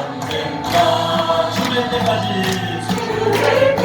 언젠가 죽을 때까지 주를 위해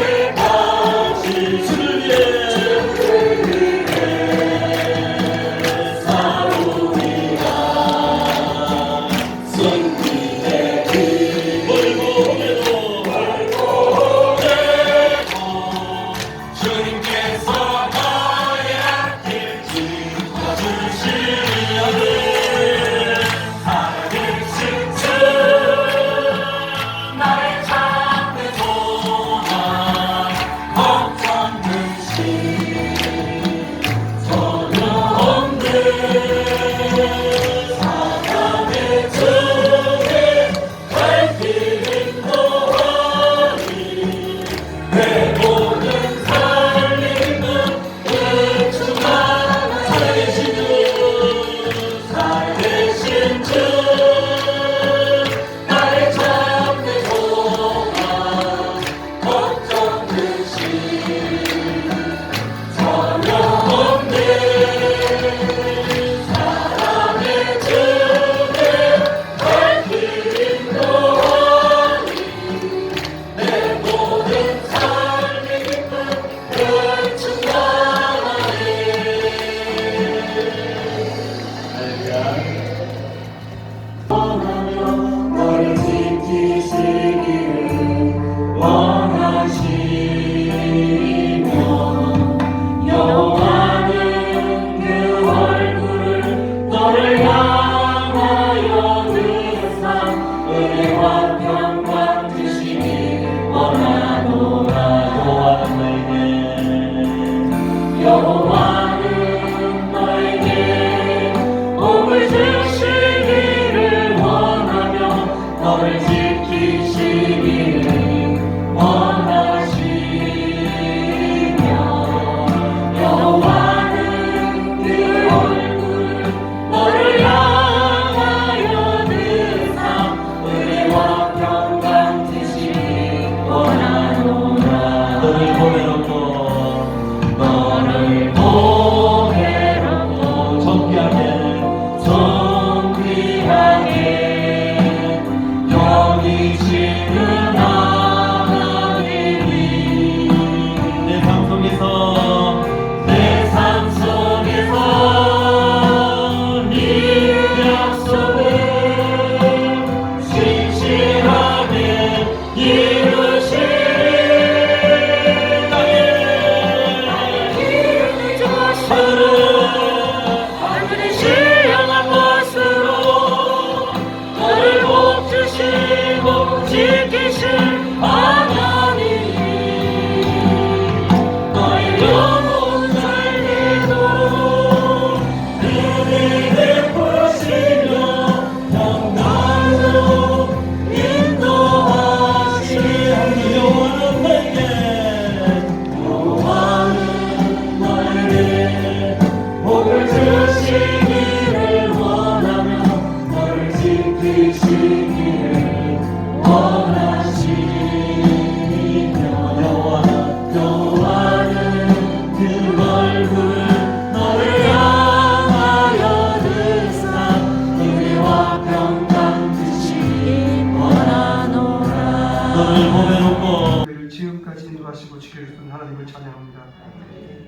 지금까지 인도하시고 지켜주신 하나님을 찬양합니다.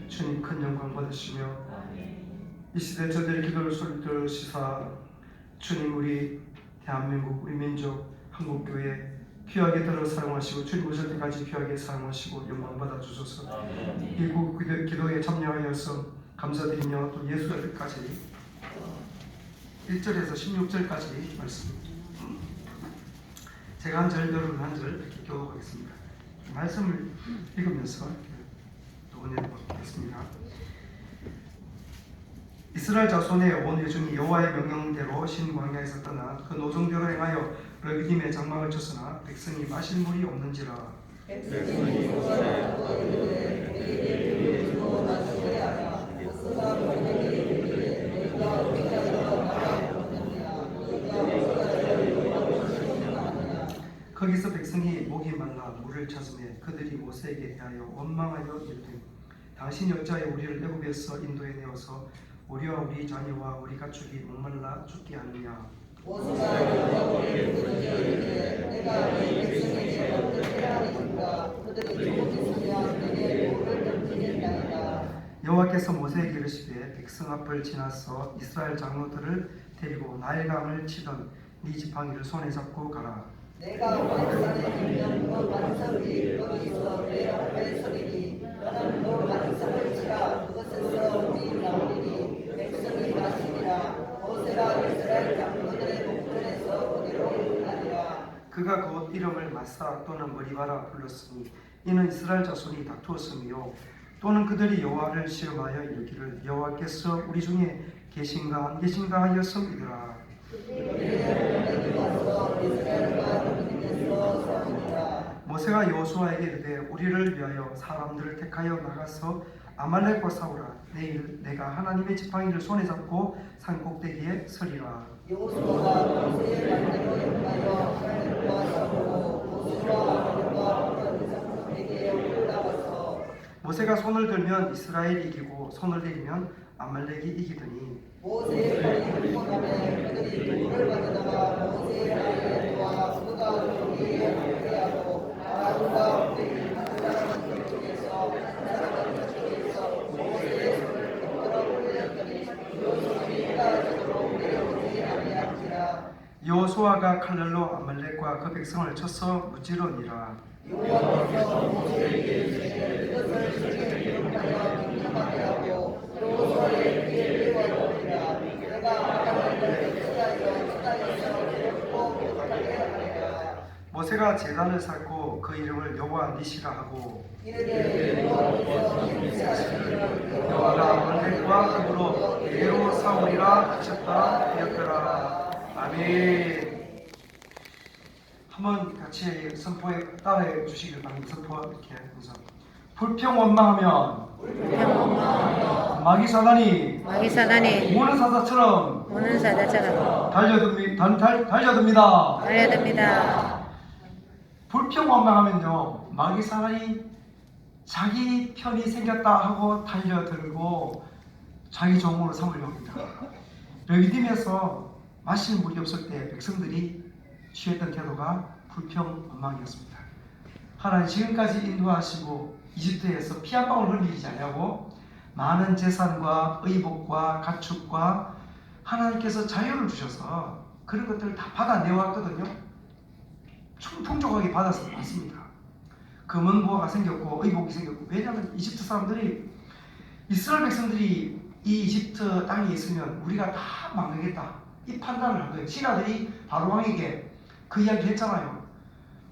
주님 큰 영광 받으시며 이 시대 저들의 기도를 소리 들으시사 주님 우리 대한민국 우리 민족 한국교회 귀하게 들어 사용하시고 주님 오실 때까지 귀하게 사용하시고 영광 받아 주소서. 이 기도에 참여하여서 감사드리며 또 예수의 뜻까지 1절에서 16절까지 말씀 제가 한 절 여러분 한 절 이렇게 교독하겠습니다. 말씀을 읽으면서 또 은혜를 받겠습니다. 이스라엘 자손의 온 회중이 여호와의 명령대로 신광야에서 떠나 그 노정대로 행하여 르비딤의 장막을 쳤으나 백성이 마실 물이 없는지라. 거기서 백성이 목이 말라 물을 찾으며 그들이 모세에게 대하여 원망하여 이르되 당신이 어찌하여 우리를 애굽에서 인도해 내어서 우리와 우리 자녀와 우리 가축이 목말라 죽게 하느냐. 여호와께서 모세에게 이르시되 백성 앞을 지나서 이스라엘 장로들을 데리고 나일강을 치던 네 지팡이를 손에 잡고 가라. 내가 완산에 있는 그 반석이 거기서 내 앞에 서리니 너는 그 반석을 치라. 그것에서 물이 나오리니 백성이 마시니라. 모세가 이스라엘 장로들의 목전에서 그대로 일어나니라. 그가 곧 이름을 마사 또는 머리바라 불렀으니 이는 이스라엘 자손이 다투었으며 또는 그들이 여호와를 시험하여 이르기를 여호와께서 우리 중에 계신가 안 계신가 하였음이더라. 모세가 여호수아에게 이르되 우리를 위하여 사람들을 택하여 나가서 아말렉과 싸우라. 내일 내가 하나님의 지팡이를 손에 잡고 산 꼭대기에 서리라. 여호수아가 모세의 말대로 행하여 하나님과 싸우고 모세와 아론과 그 백성에게 올라가서 모세가 손을 들면 이스라엘이 이기고 손을 내리면 아말렉이 이기더니 모세의 팔이 흠뻑하며 그들이 돌을 가져다가 모세의 발에 놓아 그가 거기에 함께하고 아론과 그들이 한 사람은 저쪽에서 한 사람은 저쪽에서 모세의 손을 붙들어 올렸더니 그 손이 따라지도록 내려오지 아니한지라. 여호수아가 칼날로 아말렉과 그 백성을 쳐서 무찌르니라. 여호와께서 모세에게 이르시되 이것을 주께 기록하여 기념하게 하고 여호수아의 귀에 외워두리라. 내가 아말렉을 치하여서 괴롭고 못하게 하리라. 모세가 제단을 쌓고 그 이름을 여호와 니시라 하고 이르되 여호와께서 행세하시기를 여호와가 아말렉과 힘으로 대로 싸우리라 하셨다 하였더라. 아멘. 한번 같이 선포에 따라해 주시길 바랍니다. 선포 이렇게 하면서 불평원망하면 마귀 사단이 우는 사자처럼 달려듭니다. 불평원망하면요 마귀 사단이 자기 편이 생겼다 하고 달려들고 자기 종으로 삼으려 합니다. 레위딤에서 마실 물이 없을 때 백성들이 취했던 태도가 불평원망이었습니다. 하나님 지금까지 인도하시고 이집트에서 피 한 방울 흘리지 않냐고 많은 재산과 의복과 가축과 하나님께서 자유를 주셔서 그런 것들을 다 받아내왔거든요. 풍족하게 받아서 왔습니다. 금은 보화가 생겼고 의복이 생겼고, 왜냐하면 이집트 사람들이 이스라엘 백성들이 이 이집트 땅에 있으면 우리가 다 망하겠다 이 판단을 한 거예요. 신하들이 바로 왕에게 그 이야기 했잖아요.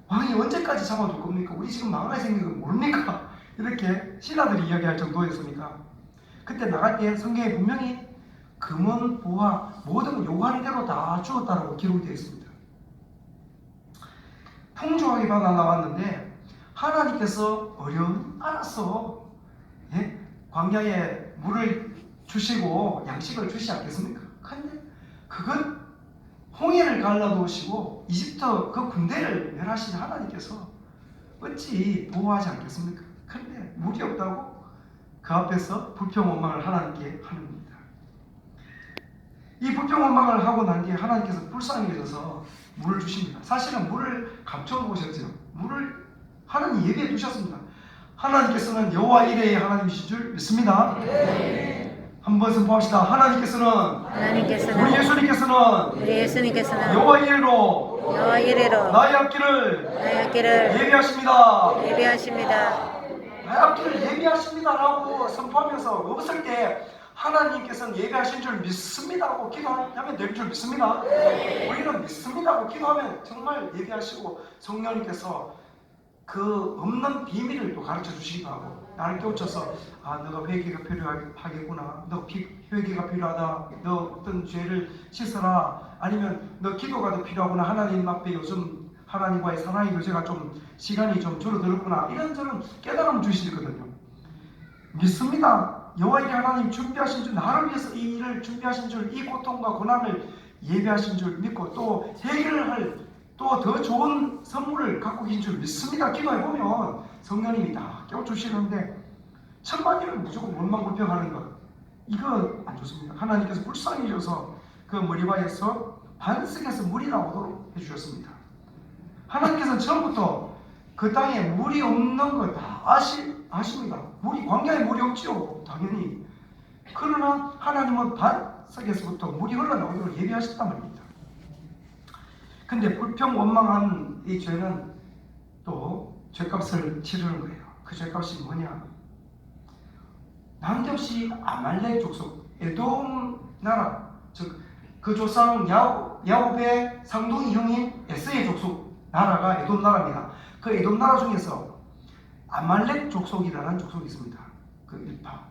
왕이 언제까지 잡아둘 겁니까? 우리 지금 망할 생각을 모릅니까? 이렇게 신하들이 이야기할 정도였으니까 그때 나갈 때 성경에 분명히 금은 보화 모든 요구하는 대로 다 주었다라고 기록이 되어 있습니다. 풍족하게 받아 나왔는데 하나님께서 어려움 알았어. 예? 광야에 물을 주시고 양식을 주시지 않겠습니까? 근데 그건 홍해를 갈라놓으시고 이집트 그 군대를 멸하신 하나님께서 어찌 보호하지 않겠습니까? 그런데 물이 없다고 그 앞에서 불평원망을 하나님께 하는 겁니다. 이 불평원망을 하고 난 뒤에 하나님께서 불쌍히 여겨서 물을 주십니다. 사실은 물을 감춰놓으셨죠. 물을 하나님 예비해 두셨습니다. 하나님께서는 여호와 이레의 하나님이신 줄 믿습니다. 한번 선포합시다. 하나님께서는 우리 예수님께서는 여호와 이레로 나의 앞길을 예비하십니다. 나의 앞길을 예비하십니다라고 선포하면서 없을 때 하나님께서는 예비하신 줄 믿습니다고 기도하면 될 줄 믿습니다. 우리는 믿습니다고 기도하면 정말 예비하시고 성령님께서 그 없는 비밀을 또 가르쳐 주시기도 하고 나를 깨우쳐서 너가 회개가 필요하겠구나, 너 회개가 필요하다, 너 어떤 죄를 씻어라, 아니면 너 기도가 더 필요하구나, 하나님 앞에 요즘 하나님과의 사랑의 교제가 좀 시간이 좀 줄어들었구나, 이런저런 깨달음을 주시거든요. 믿습니다. 여호와의 하나님 준비하신 줄, 나를 위해서 이 일을 준비하신 줄, 이 고통과 고난을 예비하신 줄 믿고 또 해결을 할 또 더 좋은 선물을 갖고 계신 줄 믿습니다. 기도해보면 성령님이 다 깨워주시는데 천만일은 무조건 원망불평하는 것, 이거 안 좋습니다. 하나님께서 불쌍히 여겨서 그 머리바에서 반석에서 물이 나오도록 해주셨습니다. 하나님께서는 처음부터 그 땅에 물이 없는 거 다 아십니다. 광야에 물이 없지요, 당연히. 그러나 하나님은 반석에서부터 물이 흘러나오도록 예비하셨단 말입니다. 근데 불평원망한 이 죄는 또 죄값을 치르는 거예요. 그 죄값이 뭐냐? 난데없이 아말렉 족속, 에돔 나라, 즉 그 조상 야곱의 상둥이 형인 에서의 족속 나라가 에돔 나라입니다. 그 에돔 나라 중에서 아말렉 족속이라는 족속이 있습니다. 그 일파.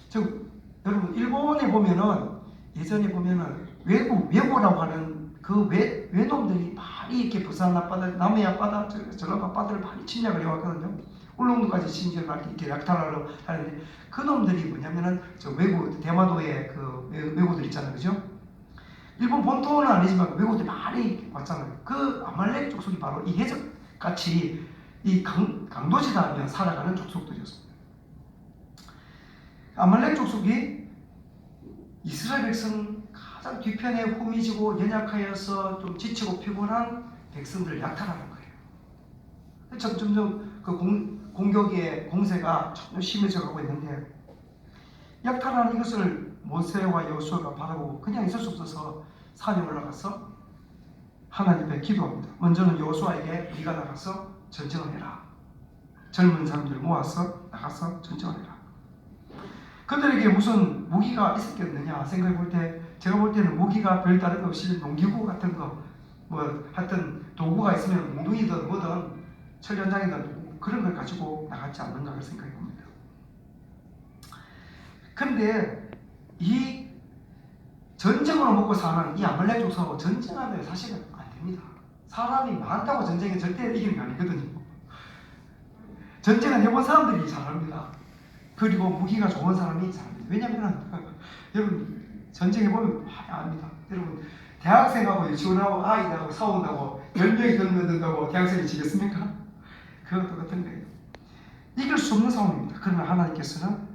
즉 여러분 일본에 보면은 예전에 보면은 외고라고 하는 그 외놈들이 많이 이렇게 부산 앞바다, 남해 앞바다, 전라도 앞바다를 많이 침략을 해왔거든요. 울릉도까지 심지어 이렇게 약탈하러 하는데 그 놈들이 뭐냐면은 저 외고 대마도의 그 외고들 있잖아요, 그죠? 일본 본토는 아니지만 외고들이 많이 왔잖아요. 그 아말렉 족속이 바로 이 해적같이 이 강도지다하며 살아가는 족속들이었습니다. 아말렉 족속이 이스라엘 백성 가장 뒤편에 후미지고 연약하여서 좀 지치고 피곤한 백성들을 약탈하는 거예요. 점점 그 공격의 공세가 점점 심해져 가고 있는데 약탈하는 이것을 모세와 여호수아가 바라보고 그냥 있을 수 없어서 산에 올라가서 하나님 앞에 기도합니다. 먼저는 여호수아에게 네가 나가서 전쟁을 해라. 젊은 사람들 모아서 나가서 전쟁을 해라. 그들에게 무슨 무기가 있었겠느냐 생각해 볼 때 제가 볼 때는 무기가 별다른 것 없이 농기구 같은 거 뭐 하여튼 도구가 있으면 몽둥이든 뭐든 철연장이든 그런 걸 가지고 나갔지 않는가 생각해 봅니다. 근데 이 전쟁으로 먹고 사는 이 아말렉 족속하고 전쟁하면 사실은 안 됩니다. 사람이 많다고 전쟁에 절대 이기는 게 아니거든요. 전쟁은 해본 사람들이 잘합니다. 그리고 무기가 좋은 사람이 잘합니다. 왜냐하면 여러분 전쟁해보면 많이 압니다. 여러분 대학생하고 유치원하고 아이들하고 싸운다고 10명이 든다고 대학생이 지겠습니까? 그것도 똑같은 거예요. 이길 수 없는 상황입니다. 그러나 하나님께서는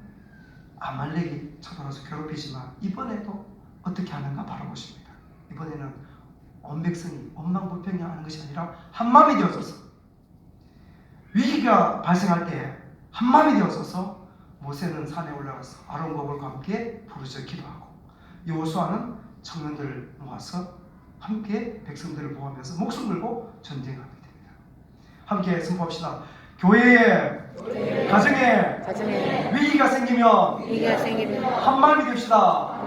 아말렉이 쳐들어서 괴롭히지만 이번에도 어떻게 하는가 바라보십니다. 이번에는 온 백성이 원망불평하는 것이 아니라 한마음이 되어서서 위기가 발생할 때 한마음이 되어서서 모세는 산에 올라가서 아론과 홀과 함께 부르짖어 기도하고 여호수아는 청년들을 모아서 함께 백성들을 보호하면서 목숨 걸고 전쟁하게 됩니다. 함께 선포합시다. 교회에 가정에 위기가 생기면 한마음이 됩시다.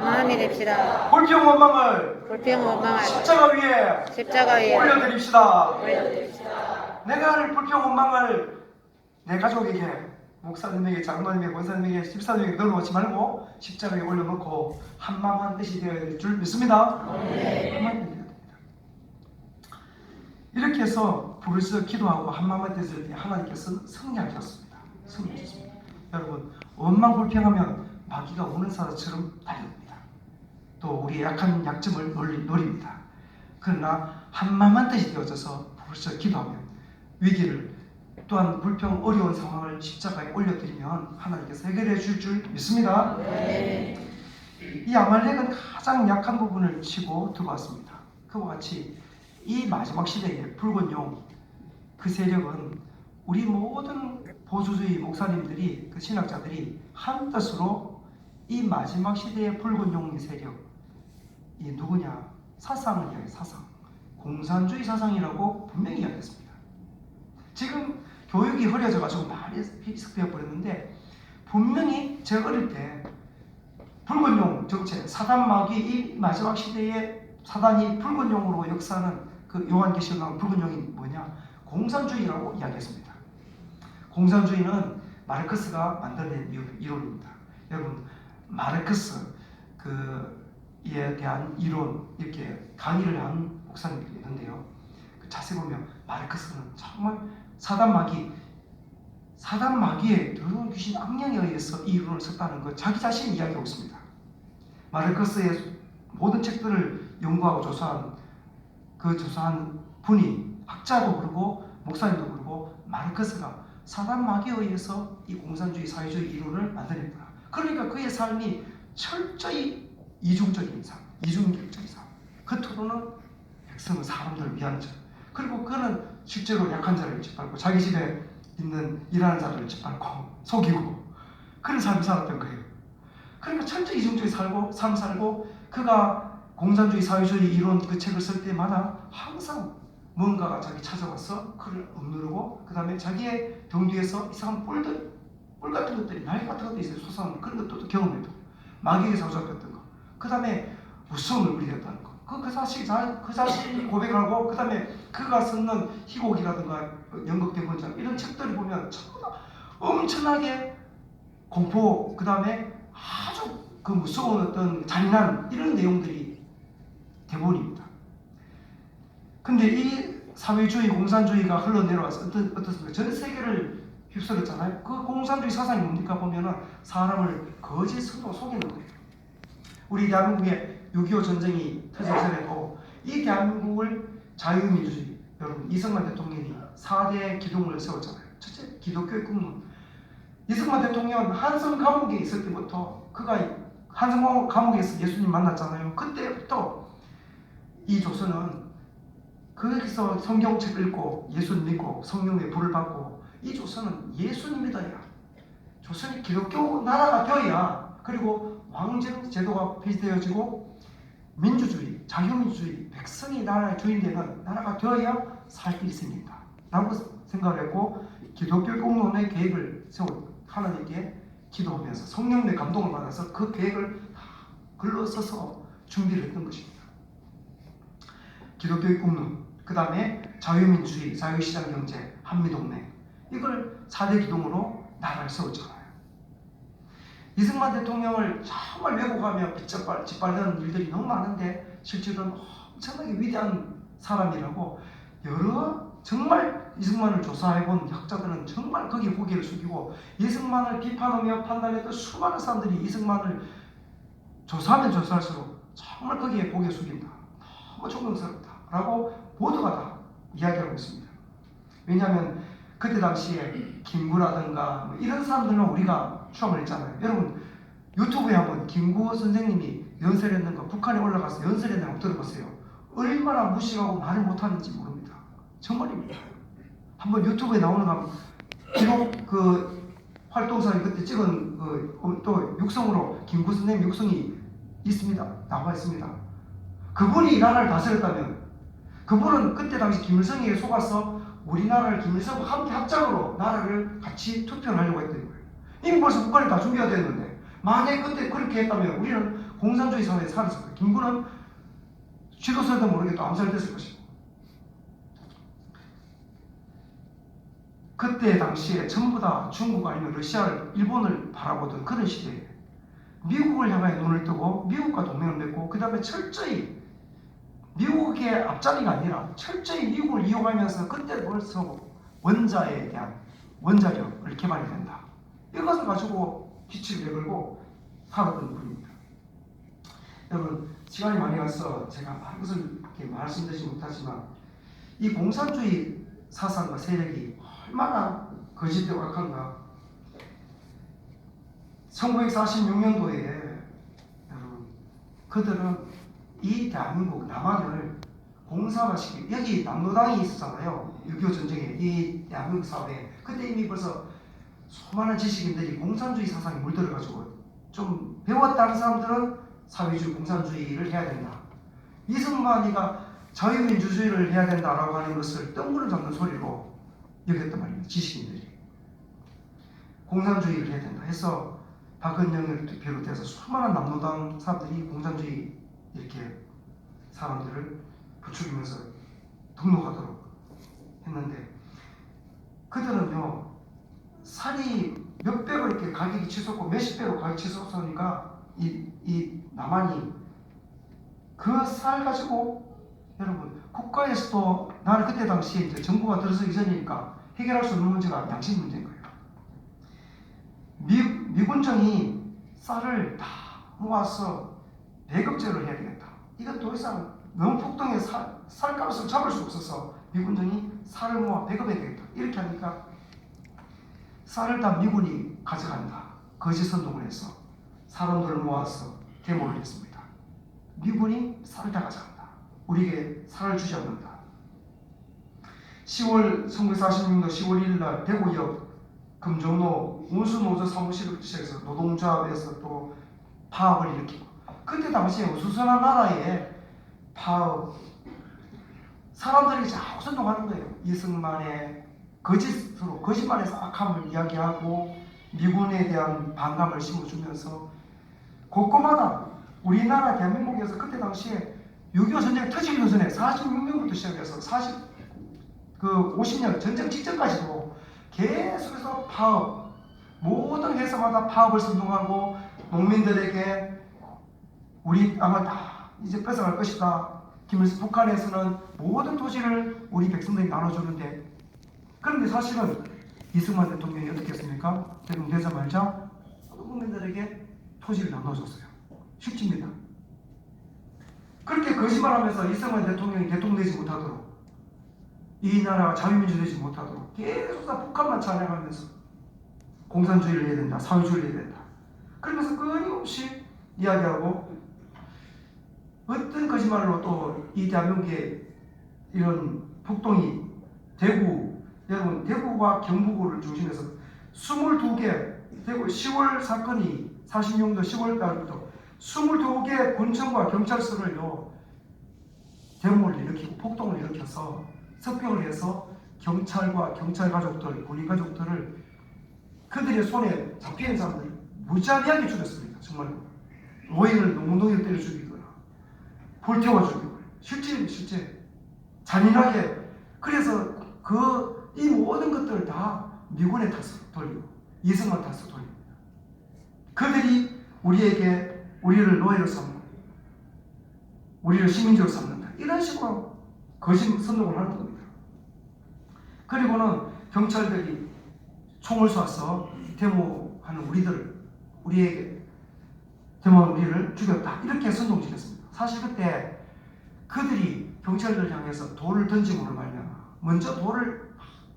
불평 원망을 십자가 위에 올려드립시다. 내가 할 불평 원망을 내 가족에게 목사님에게 장로님에게 권사님에게 집사님에게 넣어놓지 말고 십자가에 올려놓고 한마음 한 뜻이 되어야 될 줄 믿습니다. 한마음이 되어야 됩니다. 이렇게 해서 부르짖어 기도하고 한마음 한 뜻을 때 하나님께서는 승리하셨습니다. 여러분 원망불평하면 마귀가 오는 사자처럼 달려옵니다. 또 우리의 약한 약점을 노립니다. 그러나 한마음 한 뜻이 되어져서 부르짖어 기도하면 위기를 또한 불평 어려운 상황을 십자가에 올려드리면 하나님께서 해결해 줄 믿습니다. 네. 이 아말렉은 가장 약한 부분을 치고 들어왔습니다. 그와 같이 이 마지막 시대의 붉은 용 그 세력은 우리 모든 보수주의 목사님들이 그 신학자들이 한 뜻으로 이 마지막 시대의 붉은 용의 세력 이 누구냐? 사상을 이야기해요. 사상. 공산주의 사상이라고 분명히 이야기했습니다. 지금 교육이 흐려져가지고 많이 희석되어 버렸는데 분명히 제가 어릴 때 붉은 용 정체, 사단 마귀 이 마지막 시대에 사단이 붉은 용으로 역사하는 그 요한계시록 나온 붉은 용이 뭐냐? 공산주의라고 이야기했습니다. 공산주의는 마르크스가 만들어낸 이론입니다. 여러분 마르크스 그에 대한 이론 이렇게 강의를 한 목사님들이 있는데요. 자세히 보면 마르크스는 정말 사단 마귀의 더러운 귀신 악령에 의해서 이 이론을 썼다는 것 자기 자신이 이야기하고 있습니다. 마르크스의 모든 책들을 연구하고 조사한 분이 학자도 그러고 목사님도 그러고 마르크스가 사단 마귀에 의해서 이 공산주의 사회주의 이론을 만들었다. 그러니까 그의 삶이 철저히 이중적인 삶, 이중격적인 삶. 겉으로는 백성은 사람들을 위하는 자. 그리고 그는 실제로 약한 자를 짓밟고 자기 집에 있는 일하는 자들을 짓밟고 속이고 그런 삶을 살았던 거예요. 그러니까 철저히 이중주의 삶 살고 그가 공산주의 사회주의 이론 그 책을 쓸 때마다 항상 뭔가가 자기 찾아와서 그를 억누르고 그 다음에 자기의 등 뒤에서 이상한 뿔 같은 것들이 날개 같은 것들이 있어요. 솟아오는 그런 것도 경험해도 마귀에게 사로잡혔던 거. 그 다음에 무서움을 부리겠다는 거. 그 자신이 고백하고 그 다음에 그가 쓰는 희곡이라든가 연극대본장 이런 책들을 보면 전부 다 엄청나게 공포 그 다음에 아주 그 무서운 어떤 잔인한 이런 내용들이 대본입니다. 근데 이 사회주의 공산주의가 흘러내려와서 어떻습니까? 전 세계를 휩쓸었잖아요. 그 공산주의 사상이 뭡니까 보면은 사람을 거짓으로 속이는 거예요. 우리 대한민국의 6.25 전쟁이 터질 전에도 이 대한민국을 자유민주주의 여러분 이승만 대통령이 4대 기둥을 세웠잖아요. 첫째 기독교의 꿈은 이승만 대통령은 한성 감옥에 있을 때부터 그가 한성 감옥에서 예수님 만났잖아요. 그때부터 이 조선은 거기서 성경책 읽고 예수님 믿고 성령의 불을 받고 이 조선은 예수님 믿어야 조선이 기독교 나라가 되어야 그리고 왕정 제도가 폐지되어지고 민주주의, 자유민주주의, 백성이 나라의 주인되는 나라가 되어야 살 길이 생긴다 라고 생각을 했고 기독교 공론의 계획을 세워 하나님께 기도하면서 성령의 감동을 받아서 그 계획을 다 글로 써서 준비를 했던 것입니다. 기독교의 공론, 그 다음에 자유민주주의, 자유시장경제, 한미동맹 이걸 4대 기둥으로 나라를 세웠잖아요. 이승만 대통령을 정말 왜곡하며 짓밟는 일들이 너무 많은데 실제로는 엄청나게 위대한 사람이라고 여러 정말 이승만을 조사해본 학자들은 정말 거기에 고개를 숙이고 이승만을 비판하며 판단했던 수많은 사람들이 이승만을 조사하면 조사할수록 정말 거기에 고개 숙인다. 너무 존경스럽다 라고 모두가 다 이야기하고 있습니다. 왜냐하면 그때 당시에 김구라든가 뭐 이런 사람들은 우리가 추억을 했잖아요. 여러분 유튜브에 한번 김구 선생님이 연설했는 거 북한에 올라가서 연설했는 거 들어보세요. 얼마나 무식하고 말을 못하는지 모릅니다. 정말입니다. 한번 유튜브에 나오는 거 기록 그 활동사에 그때 찍은 또 육성으로 김구 선생님 육성이 있습니다. 나와 있습니다. 그분이 이 나라를 다스렸다면 그분은 그때 당시 김일성에게 속아서 우리나라를 김일성과 함께 합작으로 나라를 같이 투표를 하려고 했던 거예요. 이미 벌써 북한이 다 준비가 됐는데 만약에 그때 그렇게 했다면 우리는 공산주의 사회에 살았을 거예요. 김구는 지도서도 모르게 또 암살됐을 것이고 그때 당시에 전부 다 중국 아니면 러시아를 일본을 바라보던 그런 시대에 미국을 향해 눈을 뜨고 미국과 동맹을 맺고 그 다음에 철저히 미국의 앞자리가 아니라 철저히 미국을 이용하면서 그때 벌써 원자에 대한 원자력을 개발이 된다. 이것을 가지고 빛을 내걸고 살았던 분입니다. 여러분 시간이 많이 가서 제가 이것을 이렇게 말씀드리지 못하지만 이 공산주의 사상과 세력이 얼마나 거짓되고 악한가. 1946년도에 여러분 그들은 이 대한민국 남한을 공산화시키고 여기 남로당이 있었잖아요. 6.25 전쟁에 이 대한민국 사회에 그때 이미 벌써 수많은 지식인들이 공산주의 사상에 물들어가지고 좀 배웠다는 사람들은 사회주의 공산주의를 해야 된다. 이승만이가 자유민주주의를 해야 된다라고 하는 것을 뜬구름 잡는 소리로 여겼단 말이에요. 지식인들이 공산주의를 해야 된다 해서 박은영을 비롯해서 수많은 남로당 사람들이 공산주의 이렇게 사람들을 부추기면서 등록하도록 했는데 그들은요 살이 몇 배로 이렇게 가격이 치솟고 몇십 배로 가격이 치솟으니까 이 남한이 그 쌀 가지고 여러분 국가에서도 나는 그때 당시에 이제 정부가 들어서기 전이니까 해결할 수 없는 문제가 양식 문제인 거예요. 미군정이 쌀을 다 모아서 배급제를 해야 되겠다. 이건 더 이상 너무 폭등해 쌀값을 잡을 수 없어서 미군정이 쌀을 모아 배급해야 되겠다. 이렇게 하니까 쌀을 다 미군이 가져간다. 거짓 선동을 해서 사람들을 모아서 데모를 했습니다. 미군이 쌀을 다 가져간다. 우리에게 상을 주지 않는다. 1946년도 10월 1일 날 대구역 금종로 운수노조 사무실에서 노동조합에서 또 파업을 일으키고, 그때 당시에 우수선한 나라에 파업, 사람들이 자꾸 선동하는 거예요. 이승만의 거짓으로, 거짓말에서 악함을 이야기하고 미군에 대한 반감을 심어주면서 곳곳마다 우리나라 대한민국에서 그때 당시에 6.25 전쟁 터지기 전에 46년부터 시작해서 50년 전쟁 직전까지도 계속해서 파업, 모든 회사마다 파업을 선동하고 농민들에게 우리 땅을 다 이제 뺏어갈 것이다. 북한에서는 모든 토지를 우리 백성들이 나눠주는데, 그런데 사실은 이승만 대통령이 어떻게 했습니까? 대통령 되자마자 모든 국민들에게 토지를 나눠줬어요. 실제입니다. 그렇게 거짓말하면서 이승만 대통령이 대통령 되지 못하도록, 이 나라가 자유민주 되지 못하도록 계속 다 북한만 찬양하면서 공산주의를 해야 된다, 사회주의를 해야 된다, 그러면서 끊임없이 이야기하고, 어떤 거짓말로 또 이 대한민국의 이런 폭동이 여러분 대구와 경북을 중심해서 22개, 대구 10월 사건이 46년도 10월 달부터 22개 군청과 경찰서를요 데모를 일으키고 폭동을 일으켜서 습격을 해서 경찰과 경찰 가족들, 군인 가족들을 그들의 손에 잡히는 사람들을 무자비하게 죽였습니다. 정말 노인을 농동이로 때려 죽이거나 불태워 죽이고, 실제 잔인하게. 그래서 이 모든 것들을 다 미군의 탓으로 돌리고 이승만 탓으로 돌립니다. 그들이 우리를 노예로 삼고 우리를 시민적으로 삼는다, 이런 식으로 거짓 선동을 하는 겁니다. 그리고는 경찰들이 총을 쏴서 데모하는 우리에게 데모하는 우리를 죽였다, 이렇게 선동질했습니다. 사실 그때 그들이 경찰들을 향해서 돌을 던짐으로 말미암아, 먼저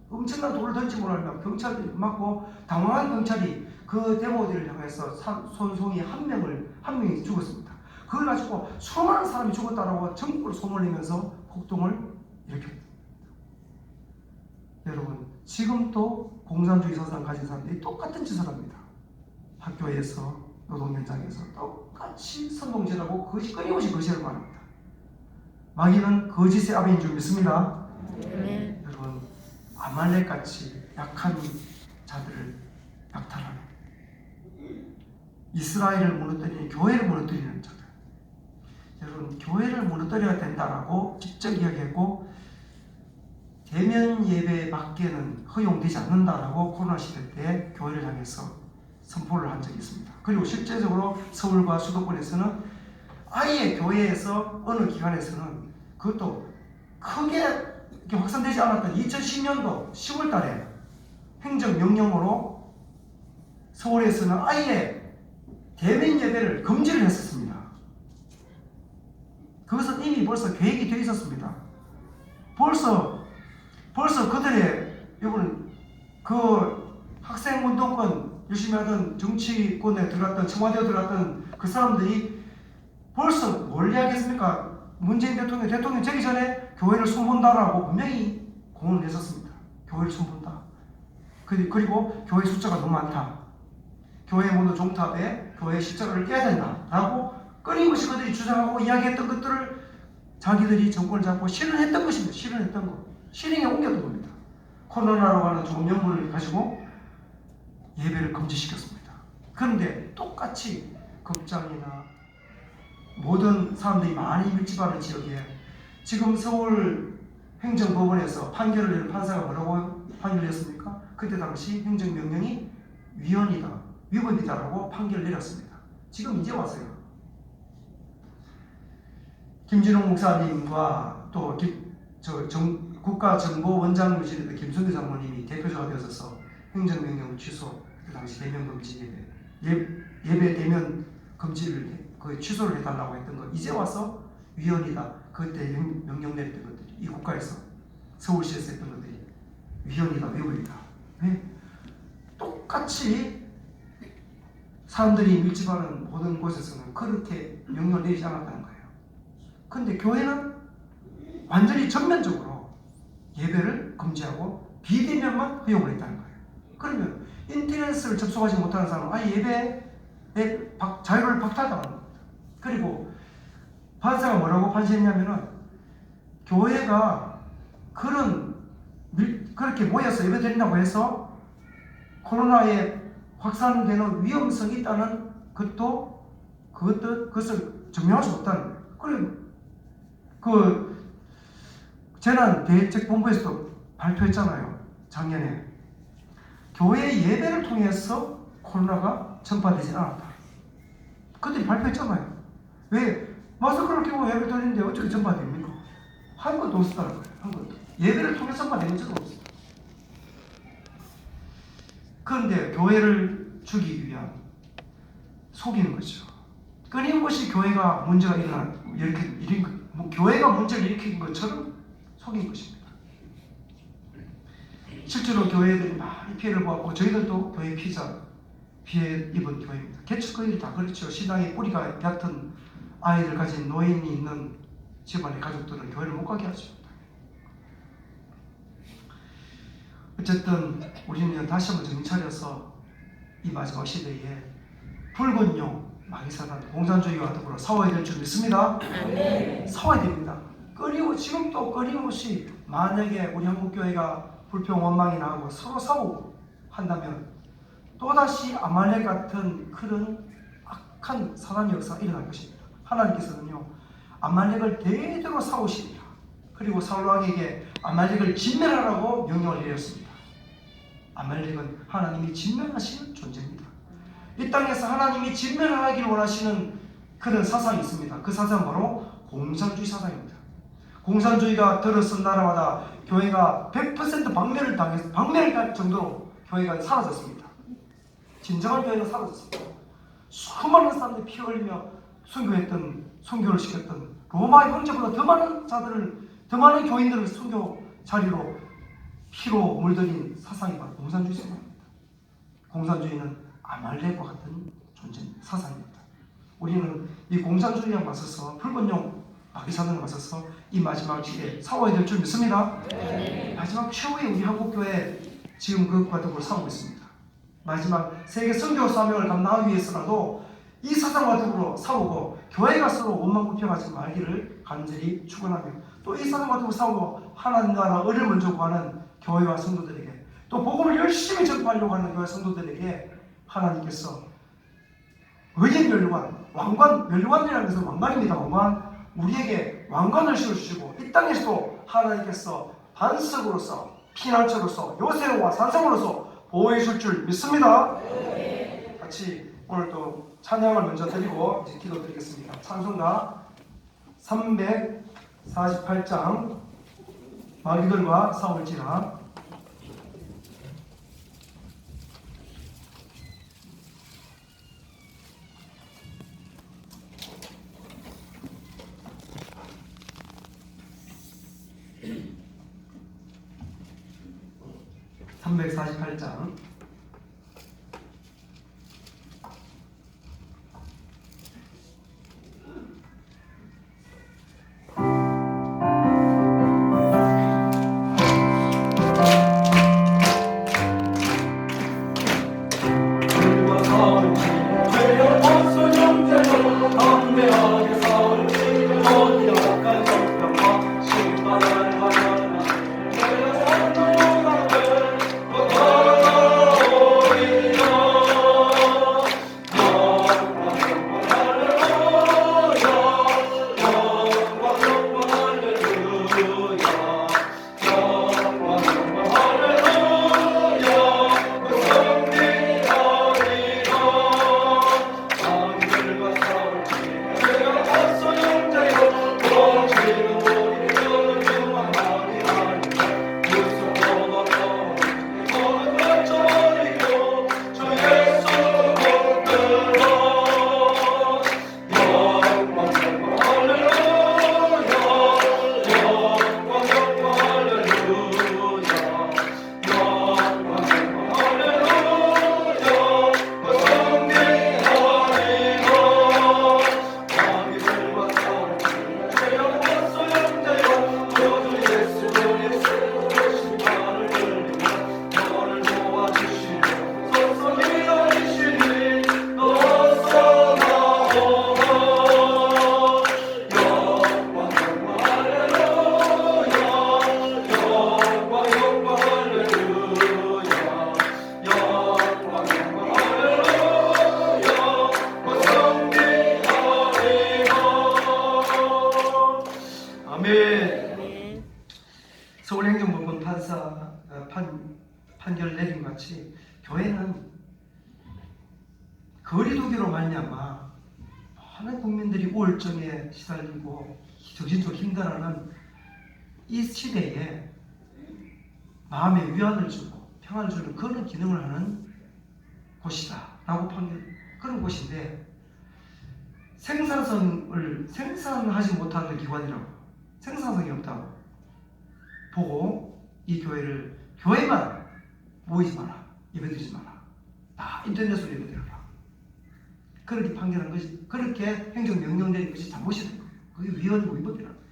엄청난 돌을 던짐으로 말미암아 경찰들이 맞고 당황한 경찰이 그 데모들을 향해서 손송이 한 명이 죽었습니다. 그걸 가지고 수많은 사람이 죽었다라고 전국으로 소문을 내면서 폭동을 일으켰습니다. 여러분, 지금도 공산주의 사상 가진 사람들이 똑같은 짓을 합니다. 학교에서, 노동 현장에서 똑같이 선동질하고 끊임없이 거짓을 말합니다. 마귀는 거짓의 아버지인 줄 믿습니다. 네. 여러분, 아말렉같이 약한 자들을 약탈하는, 이스라엘을 무너뜨리는, 교회를 무너뜨리는 자들. 여러분, 교회를 무너뜨려야 된다라고 직접 이야기했고, 대면 예배 밖에는 허용되지 않는다라고 코로나 시대 때 교회를 향해서 선포를 한 적이 있습니다. 그리고 실제적으로 서울과 수도권에서는 아예 교회에서 어느 기관에서는 그것도 크게 이렇게 확산되지 않았던 2010년도 10월 달에 행정명령으로 서울에서는 아예 대면 예배를 금지를 했었습니다. 그것은 이미 벌써 계획이 되어 있었습니다. 벌써 그들의 이번은 그 학생운동권 열심히 하던, 정치권에 들어갔던, 청와대에 들어갔던 그 사람들이 벌써 뭘 이야기했습니까? 문재인 대통령 되기 전에 교회를 손본다라고 분명히 공언을 했었습니다. 교회를 손본다. 그리고 교회 숫자가 너무 많다. 교회 모두 종탑에 교회 십자가를 떼야 된다라고 끊임없이 그들이 주장하고 이야기했던 것들을 자기들이 정권을 잡고 실현했던 것입니다. 실현했던 것. 실행에 옮겼던 겁니다. 코로나라고 하는 좋은 명분을 가지고 예배를 금지시켰습니다. 그런데 똑같이 극장이나 모든 사람들이 많이 밀집하는 지역에 지금 서울 행정법원에서 판결을 내는 판사가 뭐라고 판결을 했습니까? 그때 당시 행정명령이 위헌이다, 위법이다라고 판결을 내렸습니다. 지금 이제 와서요. 김진홍 목사님과 또 국가정보원장실의 김순대 장모님이 대표자가 되어서 행정명령 취소, 그 당시 대면 금지 예배 대면 금지를 취소를 해달라고 했던 거, 이제 와서 위헌이다, 그때 명령 내렸던 것들이, 이 국가에서 서울시에서 했던 것들이 위헌이다, 위법이다. 왜? 똑같이 사람들이 밀집하는 모든 곳에서는 그렇게 명령을 내리지 않았다는 거예요. 그런데 교회는 완전히 전면적으로 예배를 금지하고 비대면만 허용을 했다는 거예요. 그러면 인터넷을 접속하지 못하는 사람은 아예 예배의 자유를 박탈당하는 겁니다. 그리고 판사가 뭐라고 판시했냐면은 교회가 그렇게 모여서 예배드린다고 해서 코로나에 확산되는 위험성이 있다는 그것을 증명할 수 없다는 거예요. 그리고 그 재난대책본부에서도 발표했잖아요. 작년에 교회 예배를 통해서 코로나가 전파되지 않았다. 그들이 발표했잖아요. 왜 마스크를 끼고 예배 드리는데 어떻게 전파됩니까? 한 것도 없었다는 거예요. 한 것도. 예배를 통해서 전파되는 적은 없어요. 그런데 교회를 죽이기 위한 속이는 거죠. 끊임없이 교회가 문제가 교회가 문제를 일으킨 것처럼 속인 것입니다. 실제로 교회들이 많이 피해를 보았고 저희들도 교회 피해 입은 교회입니다. 개척교회들이 다 그렇죠. 신앙의 뿌리가 얕은 아이들 가진 노인이 있는 집안의 가족들은 교회를 못 가게 하죠. 어쨌든 우리는 다시 한번 정신 차려서 이 마지막 시대에 붉은 용, 마귀사단, 공산주의와 더불어 싸워야 될 줄 믿습니다. 네. 싸워야 됩니다. 지금도 끊임없이 만약에 우리 한국교회가 불평 원망이 나고 서로 싸우고 한다면 또다시 아말렉 같은 그런 악한 사단의 역사가 일어날 것입니다. 하나님께서는요 아말렉을 대대로 싸우시리라. 그리고 사울 왕에게 아말렉을 진멸하라고 명령을 내렸습니다. 아말렉은 하나님이 진멸하시는 존재입니다. 이 땅에서 하나님이 진멸하기를 원하시는 그런 사상이 있습니다. 그 사상은 바로 공산주의 사상입니다. 공산주의가 들어선 나라마다 교회가 100% 방멸을 할 정도로 교회가 사라졌습니다. 진정한 교회가 사라졌습니다. 수많은 사람들이 피 흘리며 선교를 시켰던 로마 형제보다 더 많은 교인들을 선교 자리로 피로 물들인 사상이 바로 공산주의 사상입니다. 공산주의는 아말렉과 같은 사상입니다. 우리는 이 공산주의에 맞서서 붉은 용 마귀사단에 맞서서 이 마지막 시대에 싸워야 될 줄 믿습니다. 네. 마지막 최후의 우리 한국교회 지금 그것과 더불어 싸우고 있습니다. 마지막 세계 선교 사명을 감당하기 위해서라도 이 사상과 더불어 싸우고 교회가 서로 원망불평하지 말기를 간절히 축원하며 또 이 사상과 더불어 싸우고 하나님 나라 의를 먼저 구하는 교회와 성도들에게 또 복음을 열심히 전파하려고 하는 교회 성도들에게 하나님께서 의인 멸류관, 멸류관이라는 것은 왕관입니다. 왕관. 우리에게 왕관을 씌워주시고 이 땅에서도 하나님께서 반석으로서 피난처로서 요새와 산성으로서 보호해줄 줄 믿습니다. 같이 오늘 또 찬양을 먼저 드리고 이제 기도드리겠습니다. 찬송가 348장 마귀들과 싸울지라. (348장) 어 판결 내린 것 같이 교회는 거리두기로 말미암아 많은 국민들이 우울증에 시달리고 정신적으로 힘들어하는 이 시대에 마음의 위안을 주고 평안을 주는 그런 기능을 하는 곳이다 라고 그런 곳인데, 생산하지 못하는 기관이라고, 생산성이 없다고 보고 이 교회를, 교회만 모이지 마라, 예배드리지 마라, 다 인터넷으로 예배드려라, 그렇게 판결한 것이, 그렇게 행정명령 내린 것이 잘못이 된 거예요. 그게 위헌이고 위법이라는 거예요.